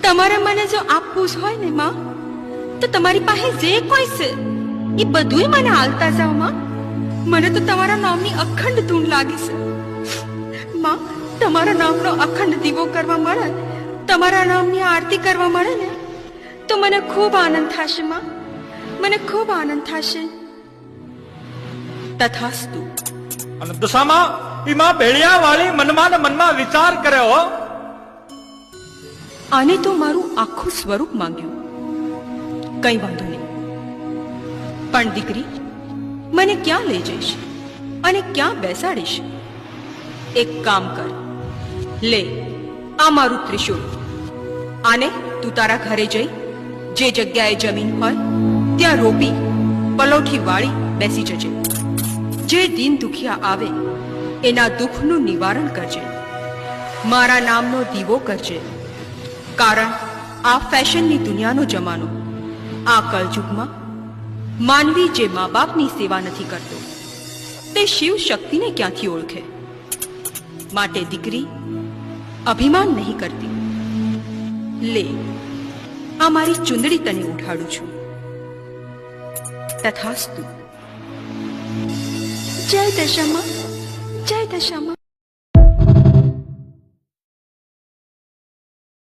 તમારે મને જો આપવું જ હોય ને માં, તો તમારી પાસે જે કોઈ છે એ બધુંય મને આલતા જાઓ માં. મને તો તમારા નામની અખંડ ધૂન લાગી છે માં. તમારા નામનો અખંડ દીવો કરવા મળે, તમારા નામની આરતી કરવા મળે ને તો મને ખૂબ આનંદ થશે માં, મને ખૂબ આનંદ થશે. તથાસ્તુ. અને દશામાં એમાં ભેળિયા વાળી મનમાં ને મનમાં વિચાર કર્યો, આને તો મારું આખું સ્વરૂપ માંગ્યું, કઈ વાંધો નહીં. પણ દીકરી, મને ક્યાં લઈ જઈશ અને ક્યાં બેસાડીશ? એક કામ કર, લે આ મારું ત્રિશૂળ. આને તું તારા ઘરે જઈ જે જગ્યાએ જમીન હોય ત્યાં રોપી પલોઠી વાળી બેસી જજે. જે દીન દુખિયા આવે એના દુઃખનું નિવારણ કરજે. મારા નામનો દીવો કરજે. કારણ આ ફેશનની દુનિયાનો જમાનો, આ કલયુગમાં માનવી જે મા બાપની સેવા નથી કરતો તે શિવ શક્તિને ક્યાંથી ઓળખે? માટે દીકરી, અભિમાન નહીં કરતી. લે આ મારી ચુંદડી તને ઉઠાડું છું. તથાસ્તુ. જય દશામાં, જય દશામાં.